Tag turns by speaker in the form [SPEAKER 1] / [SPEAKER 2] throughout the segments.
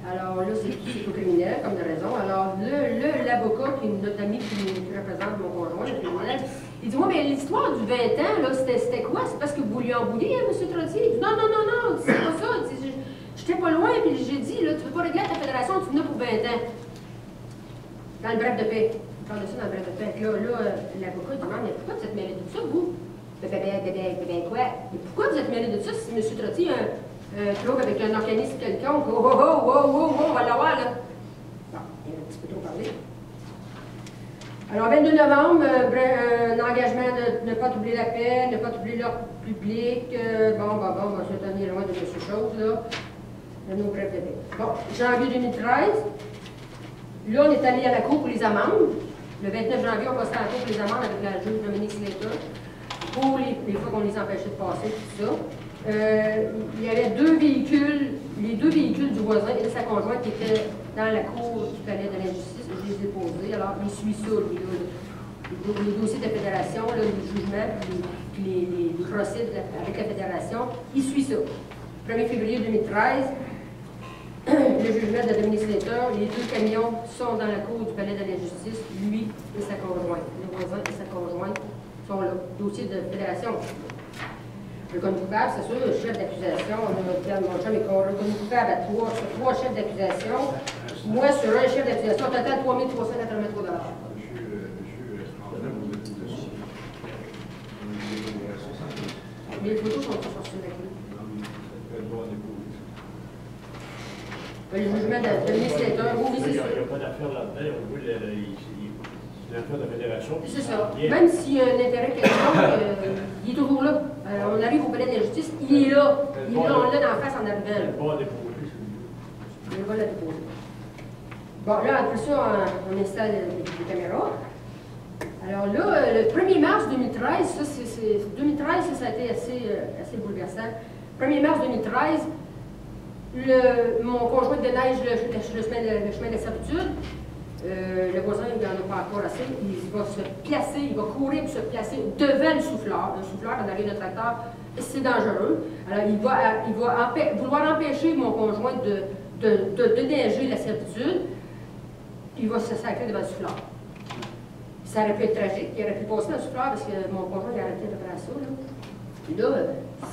[SPEAKER 1] Alors là, c'est au criminel, comme de raison. Alors l'avocat, qui est notre ami qui représente mon conjoint, le criminel, il dit, moi, mais l'histoire du 20 ans, là, c'était quoi? C'est parce que vous lui en vouliez, hein, M. Trottier? Il dit, non, non, non, non, c'est pas ça. J'étais pas loin, puis j'ai dit, là, tu veux pas régler à ta fédération, tu venais pour 20 ans. Dans le bref de paix. On parle de ça dans le bref de paix. Là, l'avocat demande, mais pourquoi vous êtes mêlé de tout ça, vous? Ben quoi? Mais pourquoi vous êtes mêlé de ça si M. Trottier a un trouble avec un organisme quelconque? Oh, oh, oh, oh, oh, oh, on va l'avoir, là. Bon, il y a un petit peu trop parlé. Alors, 22 novembre, un engagement de ne pas troubler la paix, ne pas troubler l'ordre public. On va se tenir loin de ces choses, là. De nos brefs de paix. Bon, janvier 2013. Là, on est allé à la cour pour les amendes. Le 29 janvier, on va se faire à la cour pour les amendes avec la juge Dominique Slater. Pour les fois qu'on les empêchait de passer, tout ça. Il y avait deux véhicules, les deux véhicules du voisin et de sa conjointe qui étaient dans la cour du palais de la justice. Je les ai posés. Alors, il suit ça, lui, là, les dossiers de la fédération, là, les jugements, puis les procès avec la fédération. Il suit ça. 1er février 2013, le jugement de Dominique Slater, les deux camions sont dans la cour du palais de la justice, lui et sa conjointe. Le voisin et sa conjointe sont là. Dossier de fédération. Reconnu coupable, c'est sûr, le chef d'accusation, on a Pierre Monchon est reconnu coupable à trois chefs d'accusation. Moi, sur un chef d'accusation, au total 3 383 $. Mais les photos sont pas sorties de la clé. Le jugement de Dominique Slater, oui, c'est ça.
[SPEAKER 2] Il n'y a pas d'affaire là-dedans, on voit c'est l'affaire de la fédération.
[SPEAKER 1] C'est ça. Même s'il y a un intérêt quelconque, il est toujours là. On arrive au palais de la justice, il est là. Il est là, on l'a dans la face en arrivant.
[SPEAKER 2] Il va déposer.
[SPEAKER 1] Il va la déposer. Bon, là, après ça, on installe les caméras. Alors là, le 1er mars 2013, ça, 2013, ça a été assez bouleversant. 1er mars 2013, mon conjoint déneige le chemin de la servitude. Le voisin, il n'en a pas encore assez. Il va se placer, il va courir pour se placer devant le souffleur. Le souffleur, en arrière de tracteur, c'est dangereux. Alors, il va vouloir empêcher mon conjoint de déneiger la servitude. Il va se sacrer devant le souffleur. Ça aurait pu être tragique. Il aurait pu passer dans le souffleur parce que mon conjoint il a arrêté de faire ça. Et là,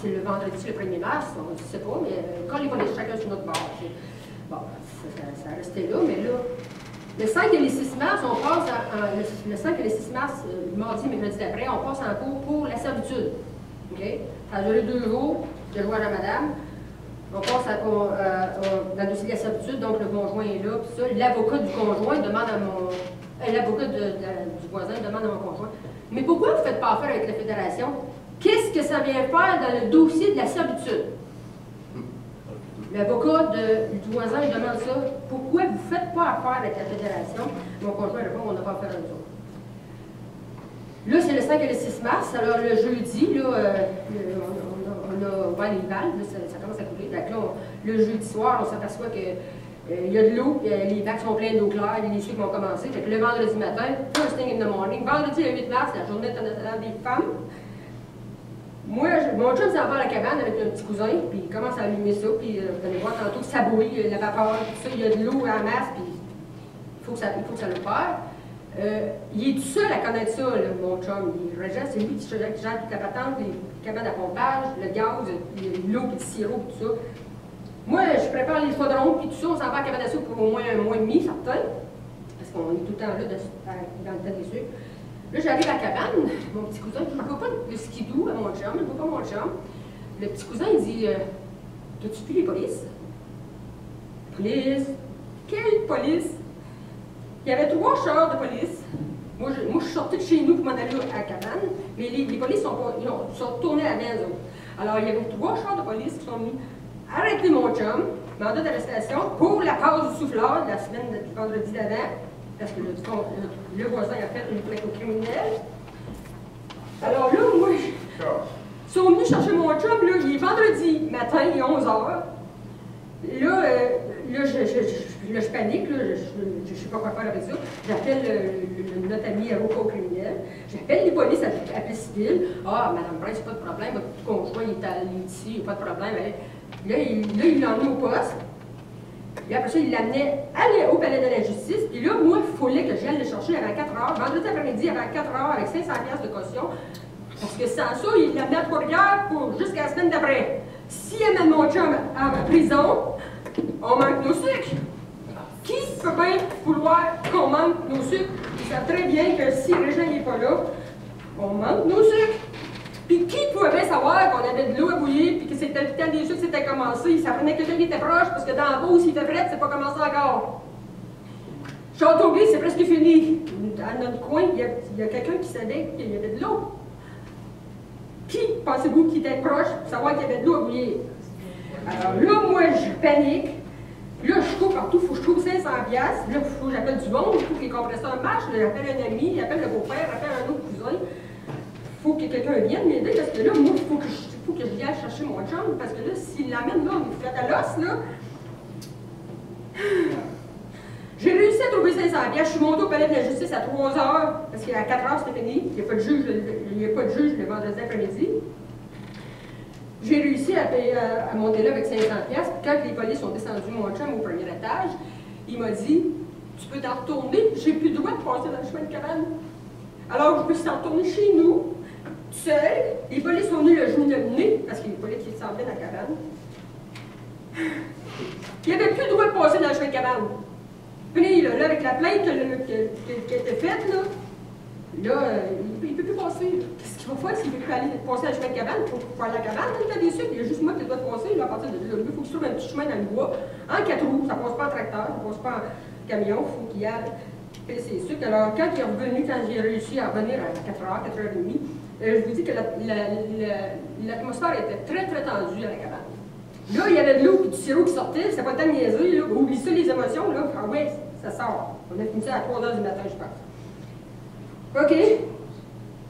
[SPEAKER 1] c'est le vendredi, le 1er mars, on ne sait pas, mais quand ils vont aller chacun sur notre bord. Bon, ça restait là, mais là, le 5 et le 6 mars, on passe le 5 et le 6 mars, mardi, mercredi d'après, on passe en cours pour la servitude. OK? Ça a duré 2 jours, je joue à la madame. On passe dans le dossier de la servitude, donc le conjoint est là, puis ça. L'avocat du conjoint demande à l'avocat du voisin demande à mon conjoint, mais pourquoi vous ne faites pas affaire avec la fédération? Qu'est-ce que ça vient faire dans le dossier de la servitude? L'avocat du voisin lui demande ça. Pourquoi vous ne faites pas affaire avec la fédération? Mon conjoint répond, on n'a pas affaire avec eux. Là, c'est le 5 et le 6 mars. Alors, le jeudi, là, on a ouvert les valves, là, ça commence à couler. Donc, là, le jeudi soir, on s'aperçoit que il y a de l'eau, les bacs sont pleins d'eau claire, les suites vont commencer. Fait que le vendredi matin, first thing in the morning, vendredi le 8 mars, la journée internationale des femmes. Mon chum s'en va à la cabane avec un petit cousin, puis il commence à allumer ça, puis vous allez voir tantôt que ça bouille, la vapeur, tout ça, il y a de l'eau en masse, puis il faut que ça le fasse. Il est tout seul à connaître ça, là, mon chum. C'est lui qui gère toute la patente, les cabanes à pompage, le gaz, l'eau, puis le sirop, tout ça. Moi, je prépare les chaudrons, puis tout ça, on s'en va à la cabane à sucre pour au moins un mois et demi, certain, parce qu'on est tout le temps là dans le temps des sucres. Là, j'arrive à la cabane, mon petit cousin, je ne vois pas le skidoo à mon chum, je ne vois pas mon chum. Le petit cousin, il dit t'as-tu vu les polices? Police? Quelle police? Il y avait 3 chars de police. Moi, je suis sortie de chez nous pour m'en aller à la cabane, mais les polices sont retournés à la maison. Alors, il y avait 3 chars de police qui sont venus arrêter mon chum, mandat d'arrestation, pour la passe du souffleur de la semaine du vendredi d'avant. Parce que le voisin a fait une plainte au criminel. Alors là, moi, ils sont venus chercher mon chum, là, il est vendredi matin, il est 11h. Là, je panique, là, je ne sais pas quoi faire avec ça. J'appelle notre ami avocat au criminel. J'appelle les polices à la civile. Ah, Mme Brin, c'est pas de problème, votre conjoint il est ici, il n'y a pas de problème. Là, il l'a emmené au poste. Puis après ça, il l'amenait au palais de la justice. Puis là, moi, il fallait que j'aille le chercher à 4 heures. Vendredi après-midi, à 4 heures, avec 500 piastres de caution. Parce que sans ça, il l'amenait à Trois-Rivières jusqu'à la semaine d'après. S'il amène mon chum à la prison, on manque nos sucres. Qui peut bien vouloir qu'on manque nos sucres? Ils savent très bien que si Régent n'est pas là, on manque nos sucres. Puis qui pouvait bien savoir qu'on avait de l'eau à bouillir, puis que c'était le temps des sucres, c'était commencé. Ça prenait quelqu'un qui était proche, parce que dans la Beauce, s'il fait frais, c'est pas commencé encore. Châteauguay, c'est presque fini. À notre coin, il y a quelqu'un qui savait qu'il y avait de l'eau. Qui pensez-vous qui était proche pour savoir qu'il y avait de l'eau à bouillir? Alors là, moi, je panique. Là, je cours partout, il faut que je trouve 500 piastres. Là, il faut que j'appelle du monde, il faut que les compresseurs marchent. J'appelle un ami, j'appelle le beau-père, j'appelle un autre cousin. Il faut que quelqu'un vienne m'aider parce que là, moi, il faut que je vienne chercher mon chum. Parce que là, s'il l'amène là, on est fait à l'os, là. J'ai réussi à trouver 500 piastres. Je suis montée au palais de la justice à 3 heures, parce qu'à 4 heures, c'était fini. Il n'y a pas de juge le vendredi après-midi. J'ai réussi à monter là avec 500 piastres. Puis quand les polices sont descendus mon chum au premier étage, il m'a dit « Tu peux t'en retourner, j'ai plus le droit de passer dans le chemin de cabane. » Alors, je me suis retournée chez nous, seule. Les polices sont venus le nez, parce qu'il y a les polices qui s'en venaient dans la cabane. Il n'y avait plus le droit de passer dans le chemin de cabane. Puis là, avec la plainte qui a été faite, là, il ne peut plus passer. Qu'est-ce qu'il va faire s'il ne veut plus aller passer dans le chemin de cabane pour faire la cabane? Il y a des sucres, il y a juste moi qui dois passer. Là, à partir de là, il faut que je trouve un petit chemin dans le bois, en 4 roues. Ça ne passe pas en tracteur, ça ne passe pas en camion. Il faut qu'il y aille faire ses sucres. Alors, quand il est revenu, quand j'ai réussi à revenir à 4h, 4h30, je vous dis que l'atmosphère était très, très tendue à la cabane. Là, il y avait de l'eau et du sirop qui sortait, c'était pas le temps de niaiser, là. Oublie ça, les émotions, là. Ah ouais, ça sort. On a fini ça à 3h du matin, je pense. OK.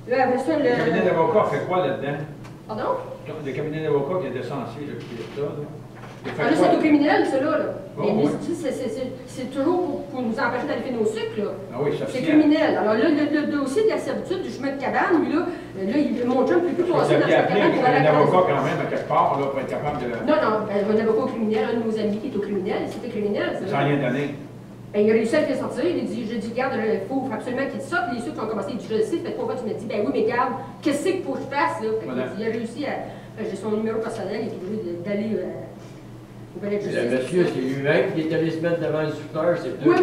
[SPEAKER 1] Là, après ça,
[SPEAKER 3] Le cabinet d'avocat fait quoi là-dedans?
[SPEAKER 1] Pardon?
[SPEAKER 3] Le cabinet d'avocat qui est censé, là, qui est là.
[SPEAKER 1] Ah, là, c'est au criminel, ça, là.
[SPEAKER 3] Oh,
[SPEAKER 1] mais
[SPEAKER 3] oui.
[SPEAKER 1] c'est toujours pour nous empêcher d'aller faire nos sucres, là.
[SPEAKER 3] Ah oui, ça
[SPEAKER 1] c'est criminel. Alors là, le dossier de la servitude du chemin de cabane, lui, là, mon chum ne peut plus passer dans le chemin de cabane pour aller à la
[SPEAKER 3] un avocat quand même, à quelque part, là, pour être capable de...
[SPEAKER 1] Non, un avocat au criminel, un de nos amis qui est au criminel, c'était criminel.
[SPEAKER 3] Sans rien donner.
[SPEAKER 1] Ben, il a réussi à le faire sortir, il dit, je dis, garde, il faut absolument qu'il sorte, les sucres qui ont commencé, il dit, je le sais, fait 3 fois, tu me dis, ben oui, mais garde, qu'est-ce qu'il faut que je fasse, là?
[SPEAKER 3] Voilà.
[SPEAKER 1] Il a réussi à, j'ai son numéro personnel, il est obligé d'aller au palais de justice.
[SPEAKER 4] Le monsieur, c'est lui-même qui est allé se mettre devant le souffleur, c'est
[SPEAKER 1] Oui.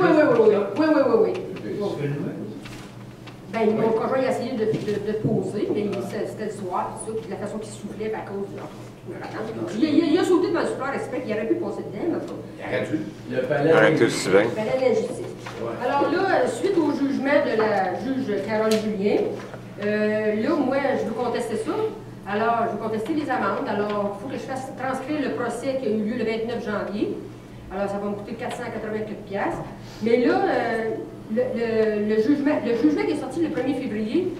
[SPEAKER 1] Ben,
[SPEAKER 4] Oui.
[SPEAKER 1] mon conjoint a essayé de poser, mais c'était le soir, tout ça, puis la façon qu'il soufflait, à cause de il a sauté devant le souffleur exprès qu'il aurait pu passer dedans, mais pas.
[SPEAKER 4] Il aurait dû. Le palais
[SPEAKER 5] Arrête tout Sylvain.
[SPEAKER 1] Le palais de la justice. Alors là, suite au jugement de la juge Carole Julien, là, moi, je veux contester ça. Alors, je veux contester les amendes. Alors, il faut que je fasse transcrire le procès qui a eu lieu le 29 janvier. Alors, ça va me coûter 484 piastres. Mais là, le jugement qui est sorti le 1er février,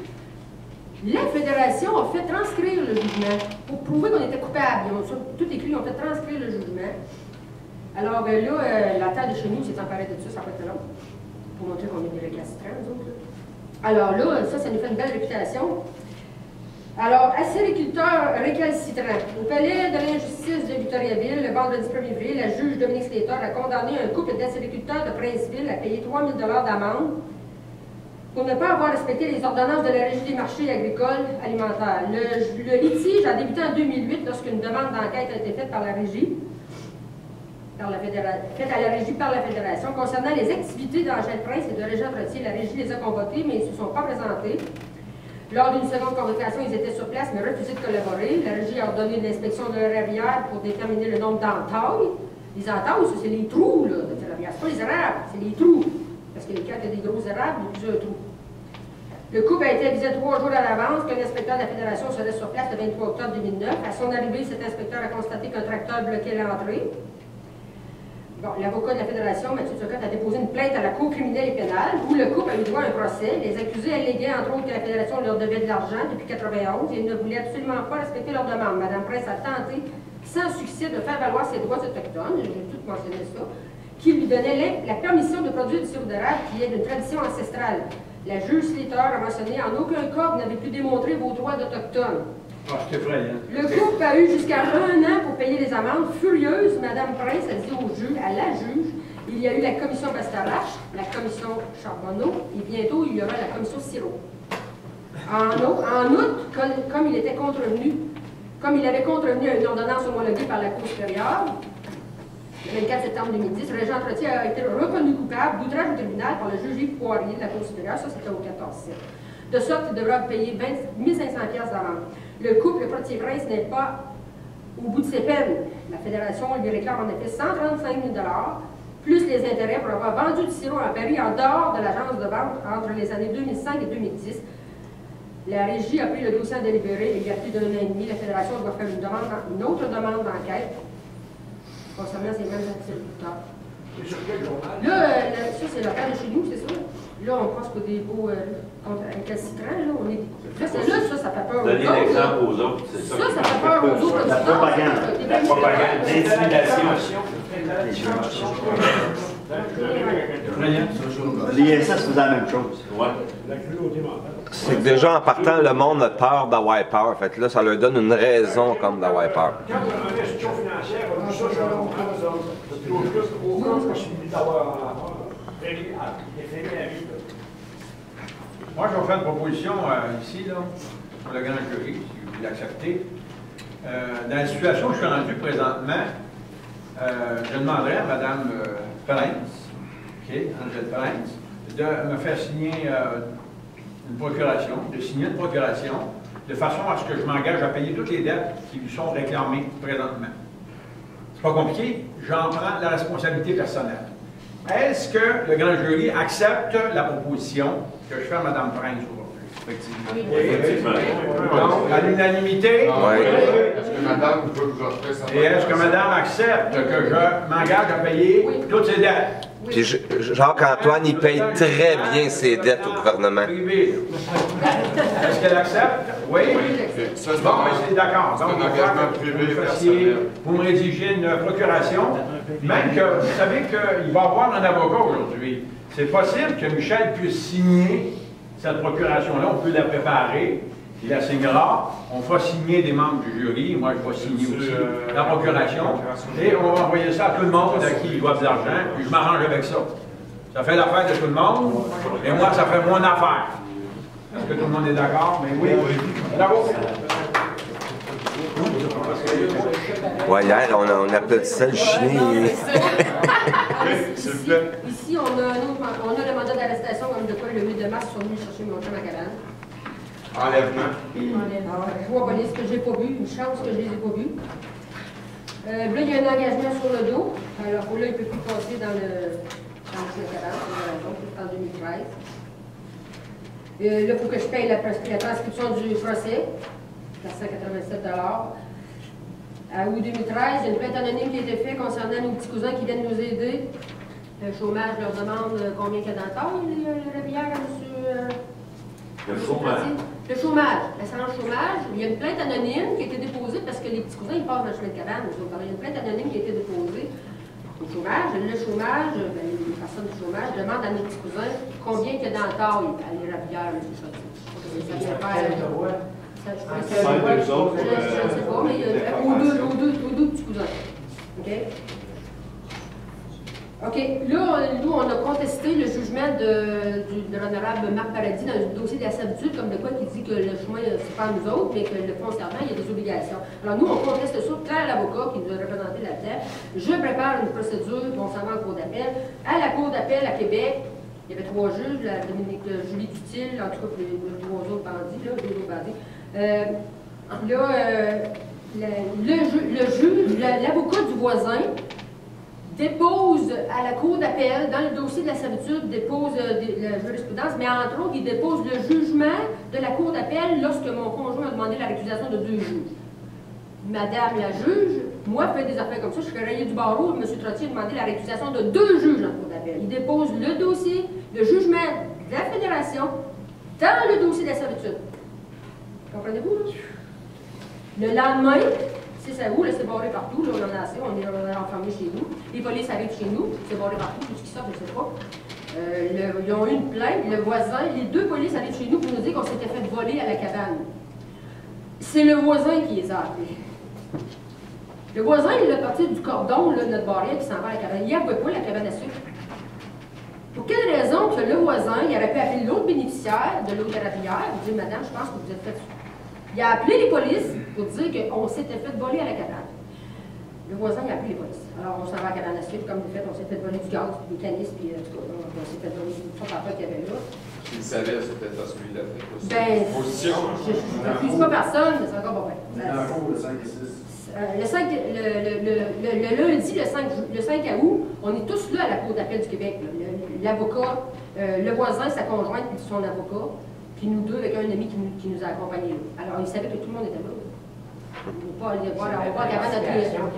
[SPEAKER 1] la Fédération a fait transcrire le jugement pour prouver qu'on était coupable. Ils ont tout écrit, ils ont fait transcrire le jugement. Alors là, la terre de chez nous s'est emparée de ça, ça n'a pas été long, pour montrer qu'on est des récalcitrants, nous autres. Alors là, ça nous fait une belle réputation. Alors, acériculteur récalcitrant. Au palais de l'injustice de Victoriaville, le vendredi 1er février, la juge Dominique Slater a condamné un couple d'acériculteurs de Princeville à payer 3 000 $ d'amende pour ne pas avoir respecté les ordonnances de la Régie des marchés agricoles alimentaires. Le litige a débuté en 2008 lorsqu'une demande d'enquête a été faite par la Régie, faite à la Régie par la Fédération, concernant les activités d'Angèle-Prince et de Régent Trottier. La Régie les a convoqués, mais ils ne se sont pas présentés. Lors d'une seconde convocation, ils étaient sur place, mais refusaient de collaborer. La Régie a ordonné l'inspection de leur rivière pour déterminer le nombre d'entailles. Les entailles, c'est les trous là, de la rivière. Ce pas les érables, c'est les trous. Parce que quand il y a des gros érables, il y a plusieurs trous. Le couple a été avisé 3 jours à l'avance qu'un inspecteur de la Fédération serait sur place le 23 octobre 2009. À son arrivée, cet inspecteur a constaté qu'un tracteur bloquait l'entrée. Bon, l'avocat de la Fédération, Mathieu Turcotte, a déposé une plainte à la Cour criminelle et pénale où le couple a eu droit à un procès. Les accusés alléguaient, entre autres, que la Fédération leur devait de l'argent depuis 1991 et ils ne voulaient absolument pas respecter leur demande. Mme Prince a tenté, sans succès, de faire valoir ses droits autochtones, j'ai tout mentionné ça, qui lui donnait la permission de produire du sirop d'érable qui est d'une tradition ancestrale. La juge Slater a mentionné en aucun cas vous n'avez pu démontrer vos droits d'Autochtones.
[SPEAKER 3] Ah, c'est effrayant.
[SPEAKER 1] Le couple a eu jusqu'à 1 an pour payer les amendes. Furieuse, Mme Prince a dit au juge, à la juge, il y a eu la commission Bastarache, la commission Charbonneau, et bientôt il y aura la commission Sirop. En août, comme il avait contrevenu à une ordonnance homologuée par la Cour supérieure, le 24 septembre 2010, Régent Trottier a été reconnu coupable d'outrage au tribunal par le juge Yves Poirier de la Cour supérieure, ça c'était au 14-7. De sorte qu'il devra payer 1 500$ d'amende. Le couple Trottier-Prince n'est pas au bout de ses peines. La Fédération lui réclame en effet 135 000$, plus les intérêts pour avoir vendu du sirop à Paris en dehors de l'agence de vente entre les années 2005 et 2010. La Régie a pris le dossier à délibérer et il y a plus d'1 an et demi, la Fédération doit faire une autre demande d'enquête concernant ces mêmes agriculteurs. Là, ça c'est local de chez nous, c'est ça? Là, on pense qu'au dépôt récalcitrant, là, on est... Là, ça fait peur aux autres.
[SPEAKER 5] Donner l'exemple aux autres, c'est ça.
[SPEAKER 1] Ça fait peur aux autres.
[SPEAKER 5] La propagande. La propagande, l'intimidation.
[SPEAKER 6] L'ISS faisait la même chose.
[SPEAKER 5] Ouais.
[SPEAKER 7] C'est que déjà en partant, le monde a peur d'avoir peur. Fait que là, ça leur donne une raison comme d'avoir peur.
[SPEAKER 8] Quand on a une institution financière, comme ça, je comprends, aucune possibilité d'avoir effet à vie.
[SPEAKER 3] Moi, je vais faire une proposition ici, là, pour le grand jury, si vous l'acceptez. Dans la situation où je suis rendu présentement, je demanderai à Mme Prince, Angèle Prince, de me faire signer une procuration, de façon à ce que je m'engage à payer toutes les dettes qui lui sont réclamées présentement. C'est pas compliqué, j'en prends la responsabilité personnelle. Est-ce que le grand jury accepte la proposition que je fais à Mme Prince aujourd'hui?
[SPEAKER 5] Effectivement.
[SPEAKER 3] Donc, à l'unanimité?
[SPEAKER 7] Oui.
[SPEAKER 9] Est-ce que madame peut vous offrir sa
[SPEAKER 3] Et est-ce que madame accepte que je m'engage à payer toutes ses dettes?
[SPEAKER 7] Puis Jacques-Antoine, il paye très bien ses dettes au gouvernement.
[SPEAKER 3] Privé. Est-ce qu'elle accepte? Oui.
[SPEAKER 9] Ça,
[SPEAKER 3] Bon, mais c'est d'accord.
[SPEAKER 9] c'est
[SPEAKER 3] Donc,
[SPEAKER 9] un engagement privé personnel.
[SPEAKER 3] vous me rédigez une procuration, même que vous savez qu'il va y avoir un avocat aujourd'hui. C'est possible que Michel puisse signer cette procuration-là. On peut la préparer. Il la signera. On fera signer des membres du jury. Moi, je vais signer aussi la procuration. Et on va envoyer ça à tout le monde à qui ils doivent de l'argent. Puis je m'arrange avec ça. Ça fait l'affaire de tout le monde. Et moi, ça fait mon affaire. Est-ce que tout le monde est d'accord? Mais oui. Bravo.
[SPEAKER 7] Ouais, hier, on appelle ça le chien.
[SPEAKER 1] Ici, on a le mandat d'arrestation comme de quoi le 8 de mars, ils sont venus chercher mon chum à cabane.
[SPEAKER 9] Enlèvement.
[SPEAKER 1] Je vois police que j'ai pas vu, une chance que je les ai pas vus. Là, il y a un engagement sur le dos. Alors là, il ne peut plus passer dans le cabane, c'est en 2013. Là, il faut que je paye la transcription du procès, 487 $. À août 2013, il y a une plainte anonyme qui a été faite concernant nos petits cousins qui viennent nous aider. Le chômage leur demande combien il y a dans le temps, le réveillère à monsieur...
[SPEAKER 5] Le chômage.
[SPEAKER 1] Le chômage, l'assurance chômage. Il y a une plainte anonyme qui a été déposée parce que les petits cousins, ils passent dans le chemin de cabane. Il y a une plainte anonyme qui a été déposée au chômage. Le chômage, les personnes du chômage demandent à nos petits cousins combien il y a dans le taille à l'érablière, M. Château. Je ne sais pas, mais aux deux petits cousins. OK? OK. Là, nous, on a contesté le jugement de l'honorable Marc Paradis dans le dossier de la servitude, comme de quoi qui dit que le chemin, c'est pas à nous autres, mais que le fonds servant, il y a des obligations. Alors, nous, on conteste ça. Claire, l'avocat qui nous a représenté là-dedans, je prépare une procédure concernant la Cour d'appel. À la Cour d'appel à Québec, il y avait 3 juges, la Dominique Julie Dutil, en tout cas, les 3 autres bandits, là, 2 autres bandits. L'avocat du voisin dépose à la Cour d'appel, dans le dossier de la servitude, dépose la jurisprudence, mais entre autres, il dépose le jugement de la Cour d'appel lorsque mon conjoint a demandé la récusation de 2 juges. Madame la juge, moi, je fais des affaires comme ça, je suis rayée du barreau, M. Trottier a demandé la récusation de 2 juges dans la Cour d'appel. Il dépose le dossier, le jugement de la Fédération, dans le dossier de la servitude. Comprenez-vous, là? Le lendemain, c'est ça où, là, c'est barré partout, là, on en a assez, on est enfermés chez nous. Les polices arrivent chez nous, c'est barré partout, tout ce qui sort, je ne sais pas. Ils ont eu une plainte, le voisin, les 2 polices arrivent chez nous pour nous dire qu'on s'était fait voler à la cabane. c'est le voisin qui les a appelés. Le voisin, il est parti du cordon, là, de notre barrière, qui s'en va à la cabane. Il n'avouait pas la cabane à sucre. Pour quelle raison que le voisin, il aurait pu appeler l'autre bénéficiaire de l'eau thérapilière et dire, madame, je pense que vous êtes fait. Il a appelé les polices pour dire qu'on s'était fait voler à la cabane. Le voisin, il a appelé les polices. Alors, on s'en va à la cabane à sucre, comme vous faites, on s'est fait voler du gaz, des canisses, puis en tout cas, on s'est fait voler tout ça qu'il y avait là.
[SPEAKER 9] Il savait, c'était à celui-là.
[SPEAKER 1] Ben,
[SPEAKER 9] Position.
[SPEAKER 1] je n'accuse pas personne, mais c'est encore pas vrai.
[SPEAKER 6] Le 5 et 6.
[SPEAKER 1] Le lundi, le 5 août, on est tous là à la Cour d'appel du Québec. L'avocat, le voisin, sa conjointe, puis son avocat, puis nous deux avec un ami qui nous a accompagnés là. Alors, il savait que tout le monde était là. On va pas à la cabane à tous les jours.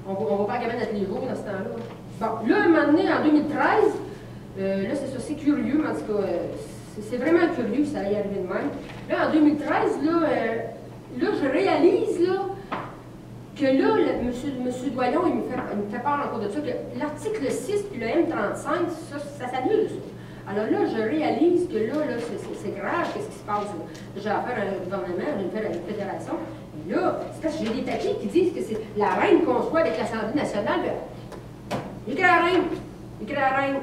[SPEAKER 1] On va pas à la cabane à tous les jours dans ce temps-là. Bon, là, un moment donné, en 2013, là, c'est ça, c'est curieux, mais en tout cas, c'est vraiment curieux que ça aille arriver de même. Là, en 2013, là, je réalise, là, que là, M. Doyon, il me fait part encore de ça, que l'article 6 puis le M35, ça s'annule, ça. Alors là, je réalise que là c'est grave, qu'est-ce qui se passe, là. J'ai affaire à un gouvernement, j'ai affaire à une fédération. Et là, c'est parce que j'ai des papiers qui disent que c'est la reine qu'on soit avec l'Assemblée nationale. Écris à la reine, écris à la reine.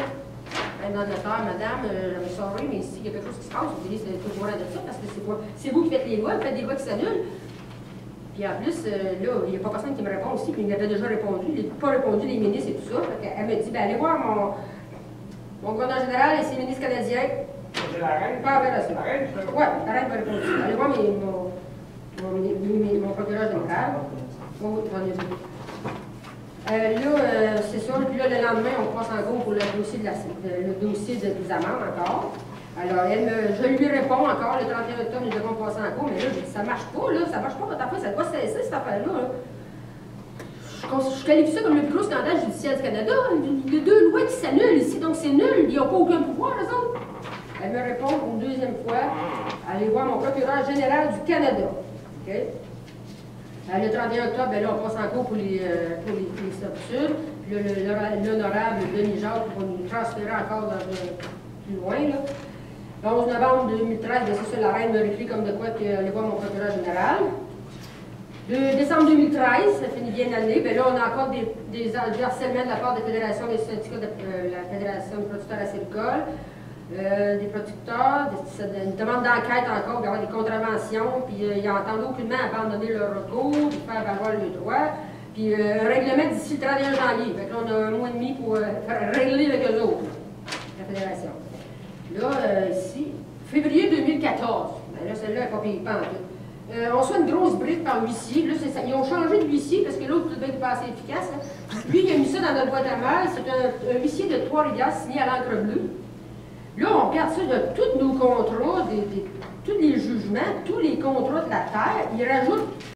[SPEAKER 1] Dans le notaire, madame, j'avais sorti, mais s'il y a quelque chose qui se passe, vous dites c'est tout au courant de ça, parce que c'est vous qui faites les lois, vous faites des lois qui s'annulent. Puis en plus, là, il n'y a pas personne qui me répond aussi, puis il m'avait déjà répondu, il n'a pas répondu les ministres et tout ça. Elle me dit, ben allez voir mon gouverneur général et ses ministres canadiens.
[SPEAKER 8] C'est la reine.
[SPEAKER 1] Pas avec ça.
[SPEAKER 8] La reine,
[SPEAKER 1] oui, la reine va répondre. Allez voir mon procureur général. Oui, j'en ai vu. Là, c'est ça. Puis là, le lendemain, on passe en gros pour le dossier des amendes encore. Alors, je lui réponds encore, le 31 octobre, nous devons passer en cours, mais là, je dis, ça marche pas, là, ça marche pas votre affaire, ça doit cesser cette affaire-là. Là. Je qualifie ça comme le plus gros scandale judiciaire du Canada. Il y a deux lois qui s'annulent ici, donc c'est nul, ils n'ont pas aucun pouvoir, eux autres. Elle me répond une deuxième fois, allez voir mon procureur général du Canada. Okay? Le 31 octobre, ben là, on passe en cours pour les servitudes. L'honorable Denis Jacques va nous transférer encore plus loin, là. Le 11 novembre 2013, c'est ça, la reine me réécrit comme de quoi qu'elle voir mon procureur général. Le décembre 2013, ça finit bien l'année, bien là, on a encore des harcèlements de la part des fédérations, des syndicats de la Fédération des producteurs acélicoles, des producteurs, une demande d'enquête encore, il y avoir des contraventions, puis ils n'entendent aucunement abandonner leur recours, puis faire valoir le droit, puis un règlement d'ici le 31 janvier. Fait que là, on a un mois et demi pour régler avec eux autres, la Fédération. Là, ici, février 2014, ben là, celle-là n'est pas payée pas en tout. On reçoit une grosse brique par huissier. Là, ils ont changé de huissier parce que l'autre devait être pas assez efficace. Hein. Lui, il a mis ça dans notre boîte à mal. C'est un huissier de Trois-Rivières signé à l'encre bleue. Là, on regarde ça de tous nos contrats, tous les jugements, tous les contrats de la terre. Il rajoute